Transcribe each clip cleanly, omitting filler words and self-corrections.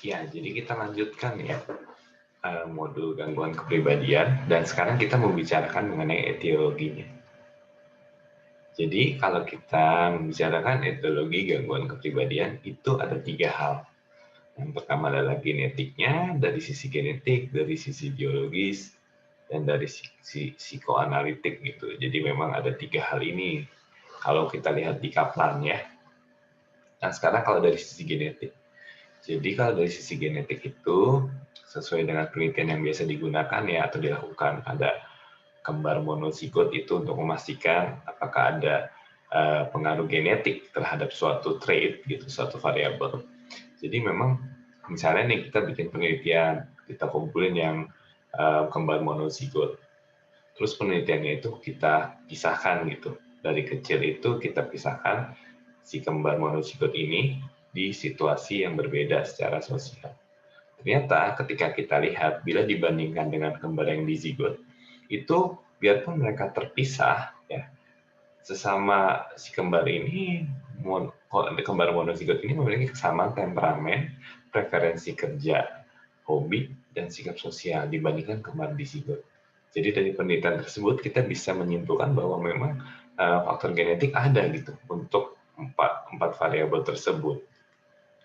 Ya, jadi kita lanjutkan ya modul gangguan kepribadian dan sekarang kita membicarakan mengenai etiologinya. Jadi kalau kita membicarakan etiologi gangguan kepribadian itu ada 3 hal. Yang pertama adalah genetiknya, dari sisi genetik, dari sisi biologis, dan dari sisi psikoanalitik gitu. Jadi memang ada 3 hal ini kalau kita lihat di Kaplan ya. Nah sekarang kalau dari sisi genetik. Jadi kalau dari sisi genetik itu sesuai dengan penelitian yang biasa digunakan ya atau dilakukan ada kembar monozigot itu untuk memastikan apakah ada pengaruh genetik terhadap suatu trait gitu, suatu variabel. Jadi memang misalnya nih kita bikin penelitian, kita kumpulin yang kembar monozigot. Terus penelitiannya itu kita pisahkan gitu. Dari kecil itu kita pisahkan si kembar monozigot ini di situasi yang berbeda secara sosial. Ternyata ketika kita lihat, bila dibandingkan dengan kembar yang dizigot, itu biarpun mereka terpisah, ya sesama si kembar ini, kembar monozigot ini memiliki kesamaan temperamen, preferensi kerja, hobi, dan sikap sosial dibandingkan kembar dizigot. Jadi dari penelitian tersebut kita bisa menyimpulkan bahwa memang faktor genetik ada gitu untuk empat variabel tersebut.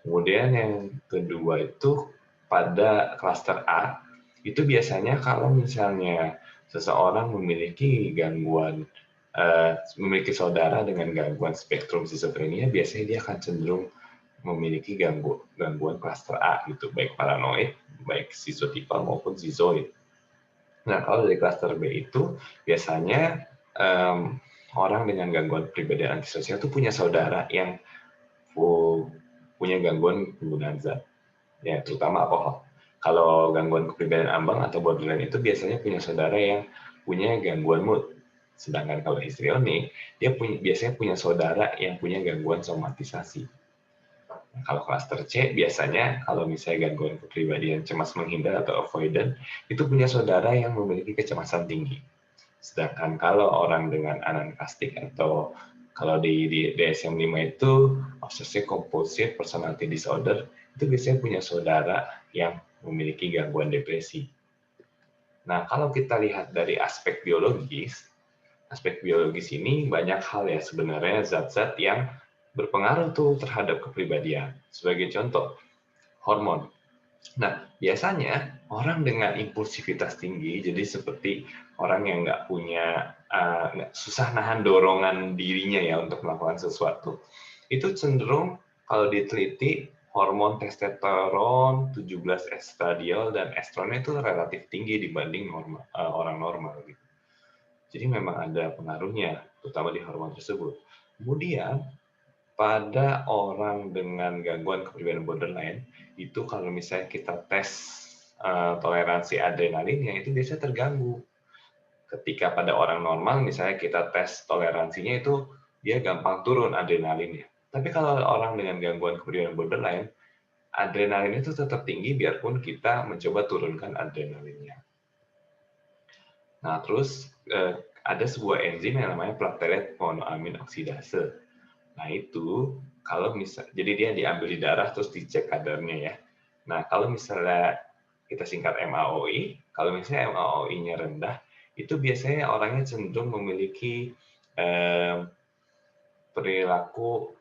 Kemudian yang kedua itu pada klaster A, itu biasanya kalau misalnya seseorang memiliki gangguan, memiliki saudara dengan gangguan spektrum skizofrenia, biasanya dia akan cenderung memiliki gangguan klaster A gitu, baik paranoid, baik skizotipal maupun skizoid. Nah, kalau dari klaster B itu biasanya orang dengan gangguan pribadi antisosial itu punya saudara yang punya gangguan penggunaan zat, ya terutama alkohol. Kalau gangguan kepribadian ambang atau borderline itu biasanya punya saudara yang punya gangguan mood. Sedangkan kalau histrionik, dia biasanya punya saudara yang punya gangguan somatisasi. Nah, kalau klaster C biasanya kalau misalnya gangguan kepribadian cemas menghindar atau avoidant, itu punya saudara yang memiliki kecemasan tinggi. Sedangkan kalau orang dengan anankastik atau kalau di DSM-5 itu obsessive compulsive personality disorder, itu biasanya punya saudara yang memiliki gangguan depresi. Nah, kalau kita lihat dari aspek biologis ini banyak hal ya sebenarnya zat-zat yang berpengaruh tuh terhadap kepribadian. Sebagai contoh, hormon. Nah, biasanya orang dengan impulsivitas tinggi, jadi seperti orang yang nggak punya, susah nahan dorongan dirinya ya untuk melakukan sesuatu. Itu cenderung kalau diteliti hormon testosteron, 17 estradiol, dan estrogen itu relatif tinggi dibanding orang normal gitu. Jadi memang ada pengaruhnya, terutama di hormon tersebut. Kemudian pada orang dengan gangguan kepribadian borderline, itu kalau misalnya kita tes toleransi adrenalinnya itu biasanya terganggu. Ketika pada orang normal misalnya kita tes toleransinya itu dia gampang turun adrenalinnya. Tapi kalau orang dengan gangguan kepribadian borderline, adrenalin itu tetap tinggi biarpun kita mencoba turunkan adrenalinnya. Nah, terus ada sebuah enzim yang namanya platelet monoamin oksidase. Nah, itu kalau jadi dia diambil di darah terus dicek kadarnya ya. Nah, kalau misalnya kita singkat MAOI, kalau misalnya MAOI-nya rendah, itu biasanya orangnya cenderung memiliki perilaku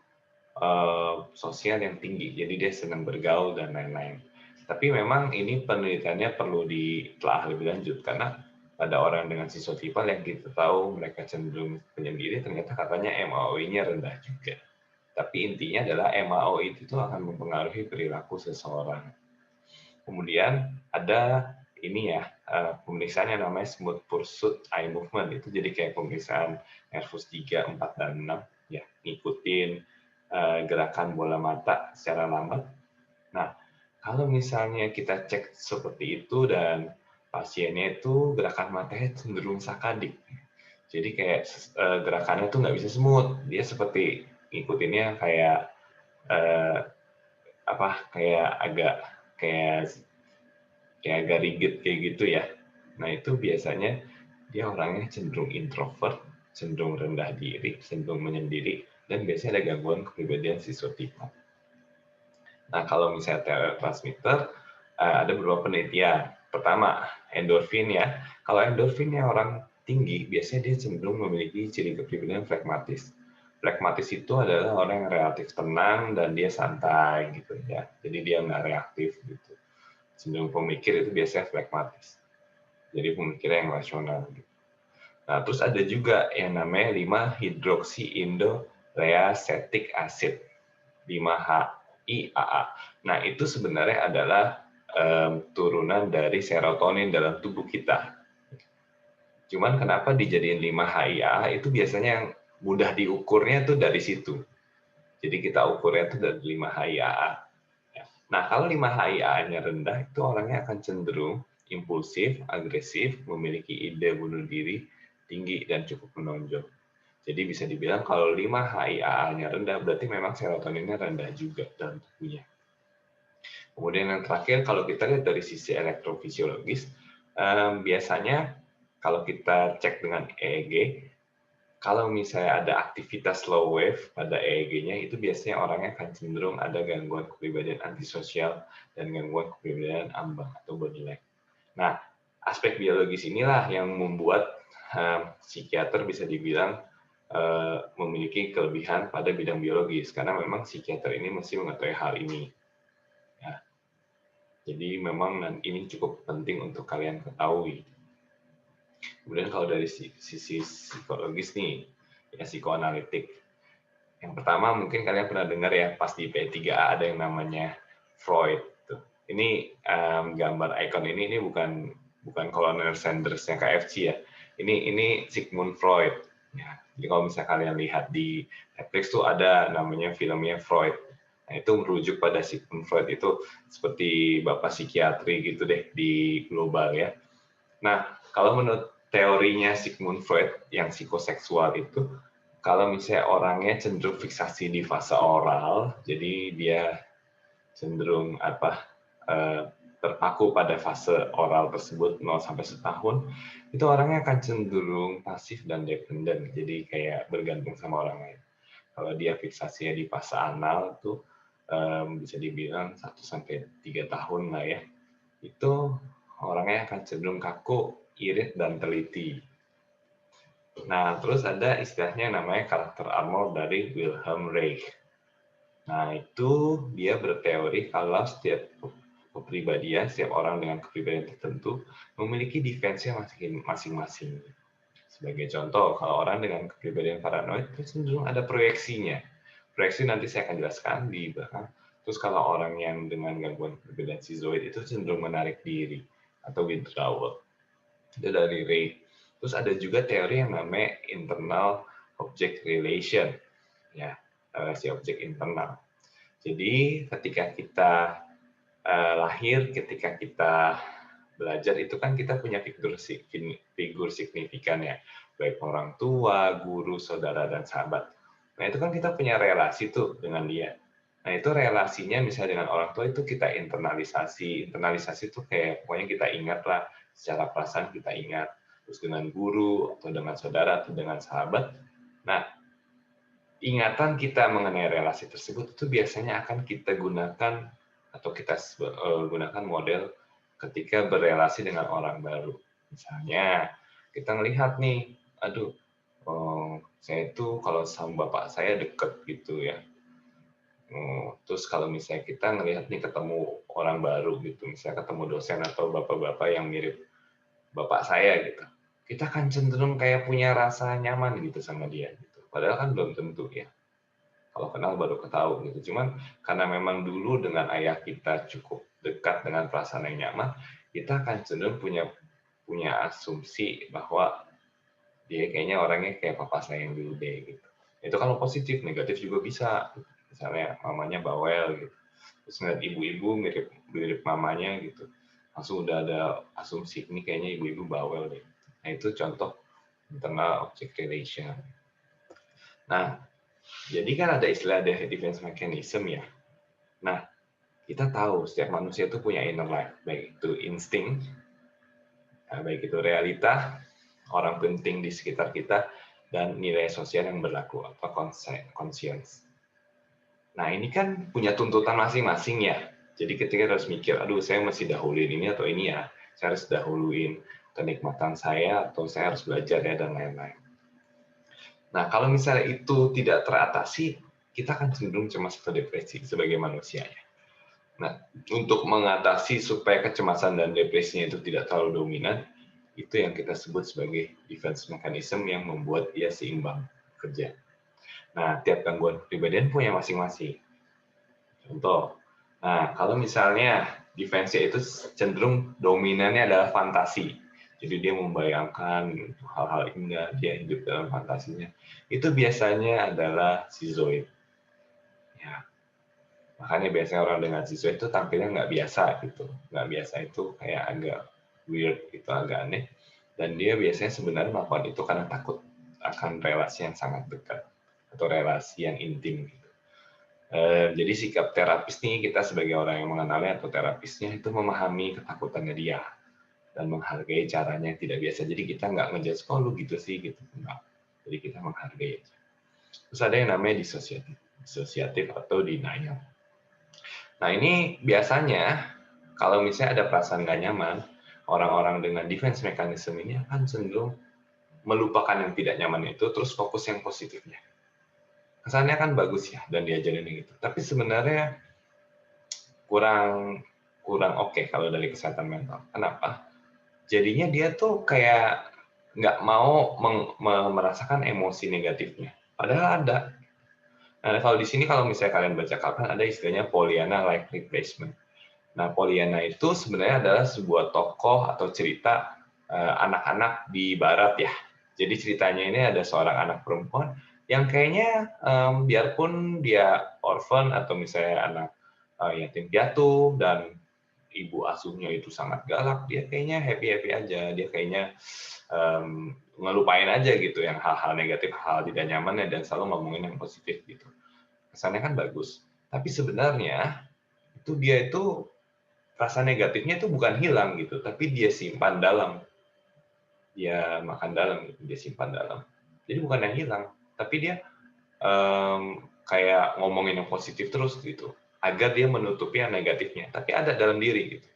sosial yang tinggi. Jadi dia senang bergaul dan lain-lain. Tapi memang ini penelitiannya perlu ditelaah lebih lanjut karena pada orang dengan skizotipal yang kita tahu mereka cenderung penyendiri, ternyata katanya MAOI-nya rendah juga. Tapi intinya adalah MAOI itu akan mempengaruhi perilaku seseorang. Kemudian ada ini ya, pemeriksaan yang namanya Smooth Pursuit Eye Movement. Itu jadi kayak pemeriksaan nervus 3, 4, dan 6. Ya, ngikutin gerakan bola mata secara lambat. Nah, kalau misalnya kita cek seperti itu dan pasiennya itu gerakan matanya cenderung sakadik. Jadi kayak gerakannya tuh nggak bisa smooth. Dia seperti ngikutinnya kayak kayak agak kayak agak rigid kayak gitu ya. Nah itu biasanya dia orangnya cenderung introvert, cenderung rendah diri, cenderung menyendiri, dan biasanya ada gangguan kepribadian skizotipal. Nah, kalau misalnya neurotransmitter, ada beberapa penelitian. Pertama, endorfin ya. Kalau endorfinnya orang tinggi, biasanya dia cenderung memiliki ciri kepribadian flegmatis. Flegmatis itu adalah orang yang relatif tenang dan dia santai gitu ya. Jadi dia nggak reaktif gitu. Cenderung pemikir itu biasanya flegmatis. Jadi pemikirnya yang rasional gitu. Nah, terus ada juga yang namanya 5-hidroksiindoreacetic acid. 5-HIAA. Nah, itu sebenarnya adalah turunan dari serotonin dalam tubuh kita. Cuman kenapa dijadiin 5-HIAA itu biasanya yang mudah diukurnya tuh dari situ. Jadi kita ukurnya tuh dari 5-HIAA. Nah, kalau 5-HIAA-nya rendah, itu orangnya akan cenderung impulsif, agresif, memiliki ide bunuh diri tinggi dan cukup menonjol. Jadi bisa dibilang kalau 5-HIAA-nya rendah, berarti memang serotoninnya rendah juga dalam tubuhnya. Kemudian yang terakhir, kalau kita lihat dari sisi elektrofisiologis, biasanya kalau kita cek dengan EEG, kalau misalnya ada aktivitas slow wave pada EEG-nya, itu biasanya orangnya akan cenderung ada gangguan kepribadian antisosial dan gangguan kepribadian ambang atau borderline. Nah, aspek biologis inilah yang membuat psikiater bisa dibilang memiliki kelebihan pada bidang biologis, karena memang psikiater ini mesti mengetahui hal ini. Ya. Jadi memang ini cukup penting untuk kalian ketahui. Kemudian kalau dari sisi psikologis nih, ya psikoanalitik. Yang pertama mungkin kalian pernah dengar ya, pas di P3A ada yang namanya Freud. Ini gambar ikon ini bukan Colonel Sanders yang KFC ya. Ini Sigmund Freud. Ya, jadi kalau misalnya kalian lihat di Netflix tuh ada namanya filmnya Freud. Nah, itu merujuk pada Sigmund Freud itu seperti bapak psikiatri gitu deh di global ya. Nah, kalau menurut teorinya Sigmund Freud yang psikoseksual itu, kalau misalnya orangnya cenderung fiksasi di fase oral, jadi dia cenderung terpaku pada fase oral tersebut 0 sampai 1 tahun, itu orangnya akan cenderung pasif dan dependen, jadi kayak bergantung sama orang lain. Kalau dia fiksasinya di fase anal itu bisa dibilang 1 sampai 3 tahun lah ya. Itu orangnya akan cenderung kaku, irit dan teliti. Nah, terus ada istilahnya namanya karakter armor dari Wilhelm Reich. Nah, itu dia berteori kalau setiap kepribadian, setiap orang dengan kepribadian tertentu memiliki defense-nya masing-masing. Sebagai contoh, kalau orang dengan kepribadian paranoid itu cenderung ada proyeksinya. Proyeksi nanti saya akan jelaskan di belakang. Terus kalau orang yang dengan gangguan kepribadian schizoid itu cenderung menarik diri atau withdrawal. Itu dari Ray. Terus ada juga teori yang namanya internal object relation. Ya, si objek internal. Jadi ketika kita lahir, ketika kita belajar itu kan kita punya figur signifikan ya, baik orang tua, guru, saudara, dan sahabat. Nah itu kan kita punya relasi tuh dengan dia. Nah itu relasinya misalnya dengan orang tua itu kita internalisasi. Internalisasi itu kayak pokoknya kita ingat lah, secara perasaan kita ingat. Terus dengan guru, atau dengan saudara, atau dengan sahabat. Nah, ingatan kita mengenai relasi tersebut itu biasanya akan kita gunakan atau kita gunakan model ketika berelasi dengan orang baru. Misalnya kita melihat nih, aduh, saya itu kalau sama bapak saya deket gitu ya. Terus kalau misalnya kita ngelihat nih ketemu orang baru gitu, misalnya ketemu dosen atau bapak-bapak yang mirip bapak saya gitu, kita akan cenderung kayak punya rasa nyaman gitu sama dia. Gitu. Padahal kan belum tentu ya. Kalau kenal baru ketahui gitu. Cuman karena memang dulu dengan ayah kita cukup dekat dengan perasaan yang nyaman, kita akan cenderung punya asumsi bahwa dia kayaknya orangnya kayak papa saya yang dulu deh gitu. Itu kalau positif, negatif juga bisa. Misalnya mamanya bawel gitu. Terus ngeliat ibu-ibu mirip mamanya gitu. Langsung udah ada asumsi ini kayaknya ibu-ibu bawel deh. Nah itu contoh internal object relation. Nah, jadi kan ada istilah defense mechanism ya. Nah, kita tahu setiap manusia itu punya inner life, baik itu insting, baik itu realita, orang penting di sekitar kita, dan nilai sosial yang berlaku atau conscience. Nah, ini kan punya tuntutan masing-masing ya. Jadi ketika harus mikir, aduh saya masih dahuluin ini atau ini ya, saya harus dahuluin kenikmatan saya atau saya harus belajar ya dan lain-lain. Nah, kalau misalnya itu tidak teratasi, kita akan cenderung cemas atau depresi sebagai manusia ya. Nah, untuk mengatasi supaya kecemasan dan depresinya itu tidak terlalu dominan, itu yang kita sebut sebagai defense mechanism yang membuat dia seimbang kerja. Nah, tiap gangguan kepribadian punya masing-masing. Contoh, nah kalau misalnya defense itu cenderung dominannya adalah fantasi. Jadi dia membayangkan hal-hal indah, dia hidup dalam fantasinya. Itu biasanya adalah schizoid. Ya, makanya biasanya orang dengan schizoid itu tampilnya nggak biasa gitu. Nggak biasa itu kayak agak weird gitu, agak aneh. Dan dia biasanya sebenarnya melakukan itu karena takut akan relasi yang sangat dekat atau relasi yang intim. Jadi sikap terapis nih, kita sebagai orang yang mengenalnya atau terapisnya itu memahami ketakutannya dia dan menghargai caranya yang tidak biasa. Jadi kita nggak ngejudge, oh lu gitu sih gitu. Enggak. Jadi kita menghargai aja. Terus ada yang namanya disosiatif atau denial. Nah ini biasanya kalau misalnya ada perasaan nggak nyaman, orang-orang dengan defense mechanism ini akan cenderung melupakan yang tidak nyaman itu, terus fokus yang positifnya. Kesannya kan bagus ya dan diajarin gitu. Tapi sebenarnya kurang kurang oke kalau dari kesehatan mental. Kenapa? Jadinya dia tuh kayak nggak mau merasakan emosi negatifnya. Padahal ada. Nah, kalau di sini kalau misalnya kalian baca kapan ada istilahnya Pollyanna like replacement. Nah, Pollyanna itu sebenarnya adalah sebuah tokoh atau cerita anak-anak di Barat ya. Jadi ceritanya ini ada seorang anak perempuan yang kayaknya biarpun dia orphan atau misalnya anak yatim piatu dan ibu asuhnya itu sangat galak, dia kayaknya happy-happy aja, dia kayaknya ngelupain aja gitu yang hal-hal negatif, hal tidak nyaman dan selalu ngomongin yang positif gitu. Kesannya kan bagus, tapi sebenarnya itu dia itu rasa negatifnya itu bukan hilang gitu, tapi dia simpan dalam, dia makan dalam, gitu, dia simpan dalam. Jadi bukan yang hilang, tapi dia kayak ngomongin yang positif terus gitu, agar dia menutupi yang negatifnya, tapi ada dalam diri gitu.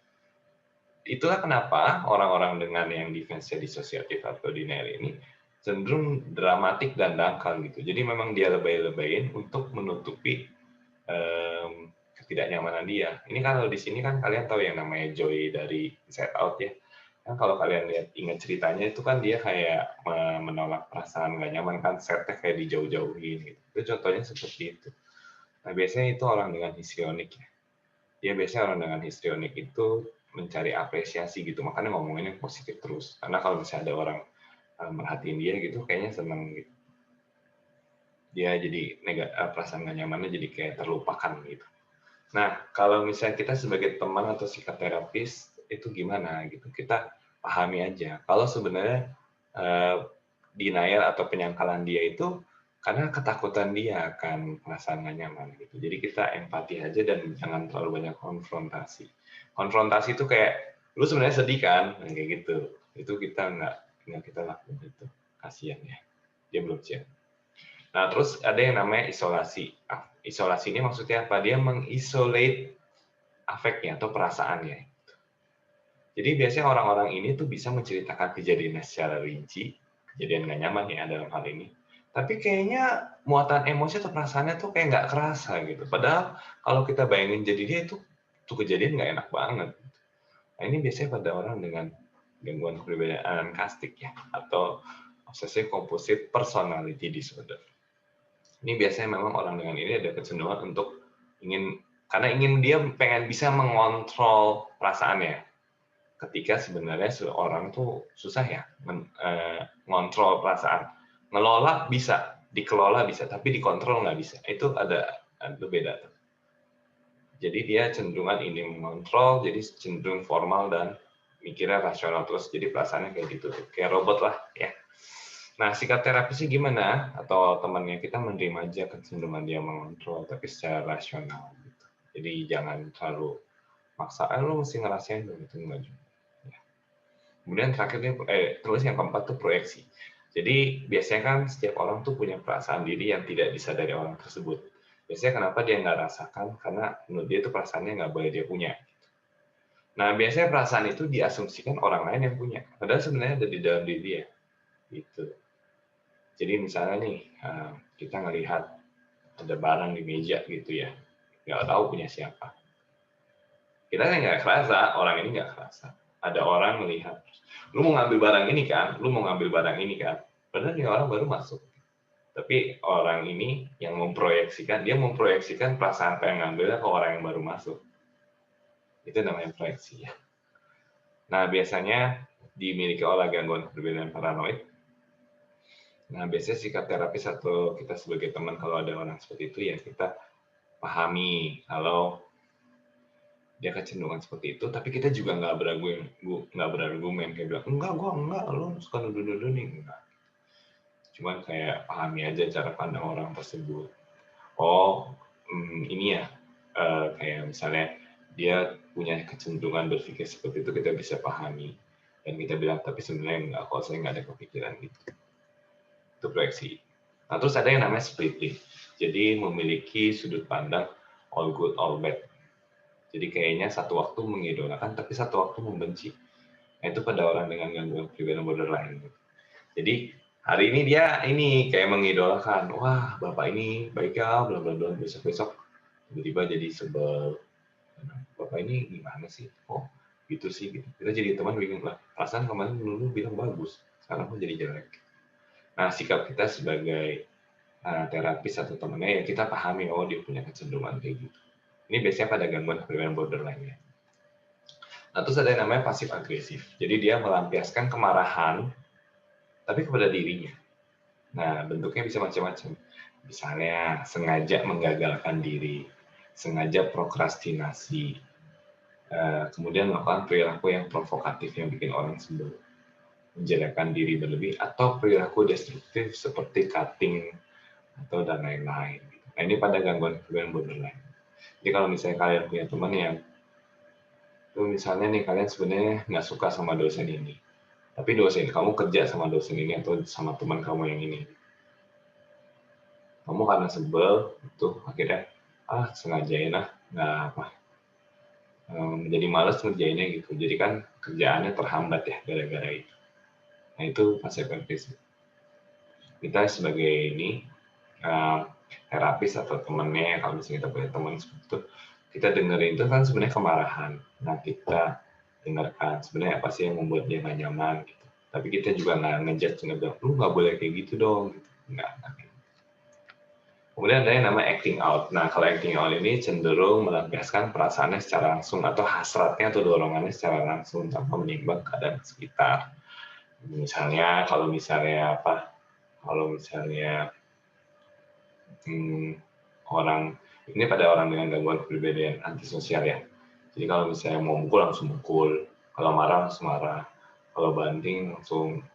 Itulah kenapa orang-orang dengan yang defense-nya disosiatif atau denial ini cenderung dramatik dan dangkal gitu. Jadi memang dia lebay-lebayin untuk menutupi ketidaknyamanan dia. Ini kalau di sini kan kalian tahu yang namanya Joy dari Inside Out ya. Kan kalau kalian lihat ingat ceritanya itu kan dia kayak menolak perasaan nggak nyaman kan, setnya kayak dijauh-jauhin gitu. Itu contohnya seperti itu. Nah biasanya itu orang dengan histrionik ya. Dia biasanya orang dengan histrionik itu mencari apresiasi gitu, makanya ngomongin yang positif terus. Karena kalau misalnya ada orang merhatiin dia gitu, kayaknya seneng gitu. Dia jadi perasaan nggak nyamannya jadi kayak terlupakan gitu. Nah, kalau misalnya kita sebagai teman atau psikoterapis itu gimana gitu? Kita pahami aja. Kalau sebenarnya denial atau penyangkalan dia itu karena ketakutan dia akan perasaan nggak nyaman gitu. Jadi kita empati aja dan jangan terlalu banyak konfrontasi. Konfrontasi itu kayak lu sebenarnya sedih kan, nah, kayak gitu. Itu kita nggak kita lakukan itu. Kasihan ya, dia belum siap. Nah, terus ada yang namanya isolasi. Isolasi ini maksudnya apa? Dia mengisolate afeknya atau perasaannya. Jadi biasanya orang-orang ini tuh bisa menceritakan kejadiannya secara rinci, kejadian nggak nyaman ya dalam hal ini. Tapi kayaknya muatan emosi atau perasaannya tuh kayak nggak kerasa gitu. Padahal kalau kita bayangin jadi dia itu tuh kejadian nggak enak banget. Nah ini biasanya pada orang dengan gangguan kepribadian anankastik ya, atau obsessive compulsive personality disorder. Ini biasanya memang orang dengan ini ada kecenderungan untuk karena ingin dia pengen bisa mengontrol perasaannya. Ketika sebenarnya seorang tuh susah ya mengontrol perasaan. Ngelola bisa, dikelola bisa, tapi dikontrol nggak bisa. Itu ada beda. Jadi dia cenderungan ini mengontrol, jadi cenderung formal dan mikirnya rasional terus. Jadi perasaannya kayak gitu, kayak robot lah ya. Nah, sikap terapisnya gimana? Atau temannya kita menerima aja kecenderungan dia mengontrol, tapi secara rasional. Gitu. Jadi jangan terlalu maksa, lo mesti ngerasain dong, itu enggak juga. Ya. Kemudian terakhirnya, terus yang keempat tuh proyeksi. Jadi biasanya kan setiap orang tuh punya perasaan diri yang tidak disadari orang tersebut. Biasanya kenapa dia nggak rasakan? Karena menurut dia itu perasaannya nggak boleh dia punya. Nah, biasanya perasaan itu diasumsikan orang lain yang punya, padahal sebenarnya ada di dalam diri dia. Gitu. Jadi misalnya nih, kita ngelihat ada barang di meja gitu ya, nggak tahu punya siapa. Kita kan nggak kerasa, orang ini nggak kerasa. Ada orang melihat, lu mau ngambil barang ini kan, lu mau ngambil barang ini kan, padahal nih orang baru masuk. Tapi orang ini yang memproyeksikan, dia memproyeksikan perasaan pengen ngambilnya ke orang yang baru masuk. Itu namanya proyeksi ya. Nah, biasanya dimiliki oleh gangguan kepribadian paranoid. Nah, biasanya sikap terapis atau kita sebagai teman kalau ada orang seperti itu ya kita pahami kalau dia kecenderungan seperti itu, tapi kita juga nggak berargumen kayak bilang enggak, gua enggak, lu suka nuduh-nuduh nih, enggak. Cuman kayak pahami aja cara pandang orang tersebut. Oh, ini ya, kayak misalnya dia punya kecenderungan berpikir seperti itu, kita bisa pahami dan kita bilang tapi sebenarnya enggak, kalau saya nggak ada kepikiran gitu. Itu proyeksi. Nah, terus ada yang namanya splitting. Jadi memiliki sudut pandang all good, all bad. Jadi kayaknya satu waktu mengidolakan, tapi satu waktu membenci. Nah, itu pada orang dengan gangguan kepribadian borderline. Jadi hari ini dia ini kayak mengidolakan, wah bapak ini baik ya, bla bla bla. Besok-besok tiba-tiba jadi sebel. Bapak ini gimana sih? Oh gitu sih. Gitu. Kita jadi teman bingung lah. Perasaan kemarin dulu bilang bagus, sekarang kok jadi jelek. Nah, sikap kita sebagai terapis atau temannya ya kita pahami, oh dia punya kecenderungan kayak gitu. Ini biasanya pada gangguan kepribadian borderline ya. Nah, terus ada yang namanya pasif agresif. Jadi dia melampiaskan kemarahan tapi kepada dirinya. Nah, bentuknya bisa macam-macam. Misalnya sengaja menggagalkan diri, sengaja prokrastinasi, kemudian melakukan perilaku yang provokatif yang bikin orang sebel, menjelekkan diri berlebih, atau perilaku destruktif seperti cutting atau dan lain-lain. Nah, ini pada gangguan kepribadian borderline. Jadi kalau misalnya kalian punya teman yang misalnya nih kalian sebenarnya nggak suka sama dosen ini, tapi dosen kamu kerja sama dosen ini atau sama teman kamu yang ini, kamu karena sebel itu akhirnya sengajain nggak apa, menjadi malas ngerjainnya gitu, jadi kan kerjaannya terhambat ya gara-gara itu. Nah, itu pasif agresif. Kita sebagai ini terapis atau temannya, kalau misalnya kita punya teman seperti itu, kita dengerin itu kan sebenarnya kemarahan. Nah, kita dengarkan sebenarnya apa sih yang membuat dia nggak nyaman gitu. Tapi kita juga nggak ngejudge, nggak bilang, lu nggak boleh kayak gitu dong. Gitu. Nggak. Kemudian ada yang namanya acting out. Nah, kalau acting out ini cenderung melampiaskan perasaannya secara langsung atau hasratnya atau dorongannya secara langsung tanpa menimbang keadaan sekitar. Misalnya, kalau misalnya orang ini pada orang dengan gangguan kepribadian antisosial ya. Jadi kalau misalnya mau mukul langsung mukul, kalau marah langsung marah, kalau banting langsung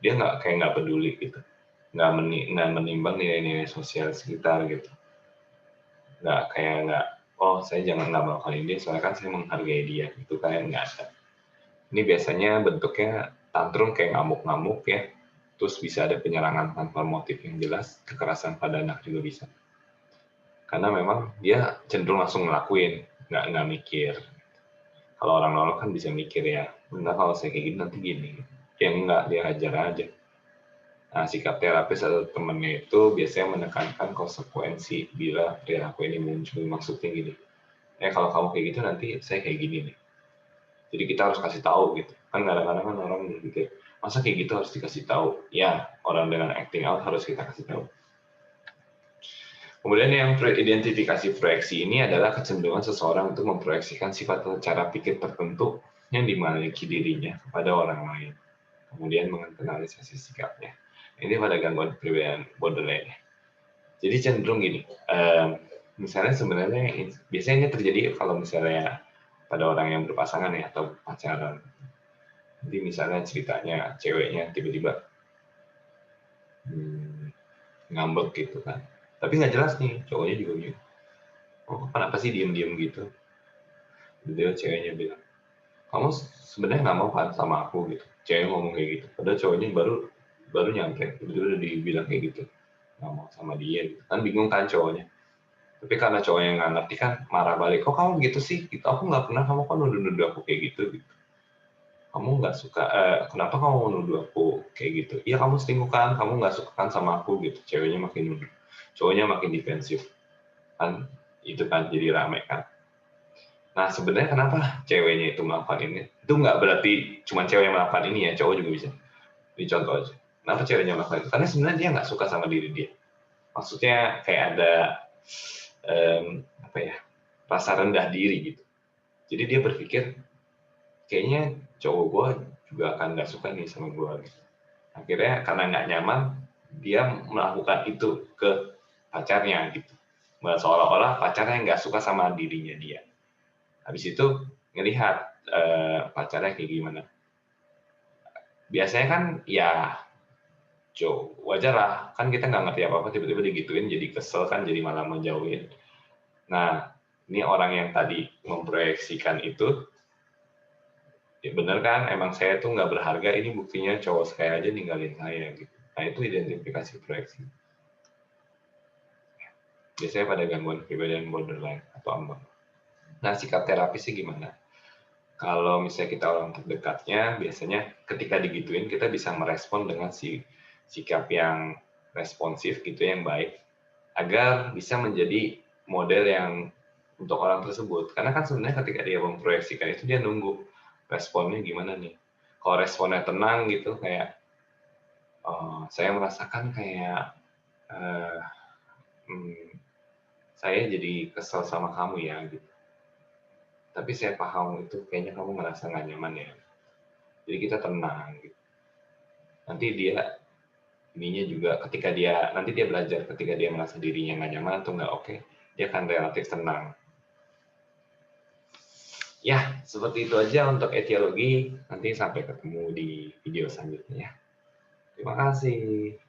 dia nggak peduli gitu, nggak menimbang nilai-nilai sosial sekitar gitu, nggak oh saya jangan nggak melakukan ini soalnya kan saya menghargai dia, itu kayak nggak ada. Ini biasanya bentuknya tantrum kayak ngamuk-ngamuk ya, terus bisa ada penyerangan tanpa motif yang jelas, kekerasan pada anak juga bisa. Karena memang dia cenderung langsung ngelakuin, nggak mikir. Kalau orang normal kan bisa mikir ya, benar kalau saya kayak gini nanti gini. Ya enggak, dia hajar aja. Nah, sikap terapis atau temannya itu biasanya menekankan konsekuensi bila perilaku ini muncul. Maksudnya gini, kalau kamu kayak gitu nanti saya kayak gini nih. Jadi kita harus kasih tahu gitu. Kan kadang-kadang kan orang berpikir, masa kayak gitu harus dikasih tahu? Ya, orang dengan acting out harus kita kasih tahu. Kemudian yang identifikasi proyeksi ini adalah kecenderungan seseorang untuk memproyeksikan sifat atau cara pikir tertentu yang dimiliki dirinya kepada orang lain. Kemudian menginternalisasi sikapnya. Ini pada gangguan kepribadian borderline. Jadi cenderung gini, misalnya sebenarnya biasanya terjadi kalau misalnya pada orang yang berpasangan ya atau pacaran. Jadi misalnya ceritanya ceweknya tiba-tiba ngambek gitu kan. Tapi nggak jelas nih, cowoknya juga gitu. Oh, kenapa sih diem-diem gitu? Dia ceweknya bilang, kamu sebenarnya nggak mau kan sama aku gitu. Ceweknya ngomong kayak gitu. Padahal cowoknya baru nyampe, tiba-tiba udah dibilang kayak gitu. Nggak mau sama dia gitu. Kan bingung kan cowoknya. Tapi karena cowoknya nggak ngerti kan marah balik, kok kamu gitu sih? Gitu, aku nggak pernah, kamu kan nuduh-nuduh aku kayak gitu. Gitu. Kamu nggak suka, kenapa kamu mau nuduh aku kayak gitu? Iya kamu selingkuh kan, kamu nggak suka kan sama aku gitu. Ceweknya makin nuduh, cowoknya makin defensif kan, itu kan jadi rame kan. Nah sebenarnya kenapa ceweknya itu melakukan ini? Itu nggak berarti cuma cewek yang melakukan ini ya, cowok juga bisa. Ini contoh aja. Kenapa ceweknya melakukan itu? Karena sebenarnya dia nggak suka sama diri dia. Maksudnya kayak ada apa ya, rasa rendah diri gitu. Jadi dia berpikir kayaknya cowok gue juga akan nggak suka nih sama gue. Gitu. Akhirnya karena nggak nyaman, dia melakukan itu ke pacarnya gitu. Seolah-olah pacarnya nggak suka sama dirinya dia. Habis itu ngelihat pacarnya kayak gimana. Biasanya kan ya wajar lah, kan kita nggak ngerti apa-apa, tiba-tiba digituin, jadi kesel kan, jadi malah menjauhin. Nah, ini orang yang tadi memproyeksikan itu, ya bener kan, emang saya tuh nggak berharga, ini buktinya cowok saya aja ninggalin saya. Gitu. Nah, itu identifikasi proyeksi. Biasanya pada gangguan kepribadian borderline atau ambang. Nah, sikap terapisnya gimana? Kalau misalnya kita orang terdekatnya, biasanya ketika digituin, kita bisa merespon dengan sikap yang responsif gitu, yang baik, agar bisa menjadi model yang untuk orang tersebut. Karena kan sebenarnya ketika dia memproyeksikan itu, dia nunggu responnya gimana nih. Kalau responnya tenang gitu, kayak saya merasakan kayak saya jadi kesel sama kamu ya gitu. Tapi saya paham itu kayaknya kamu merasa nggak nyaman ya. Jadi kita tenang gitu. Nanti dia ininya juga ketika dia nanti dia belajar ketika dia merasa dirinya nggak nyaman atau nggak oke, dia akan relatif tenang. Ya, seperti itu aja untuk etiologi. Nanti sampai ketemu di video selanjutnya ya. Terima kasih.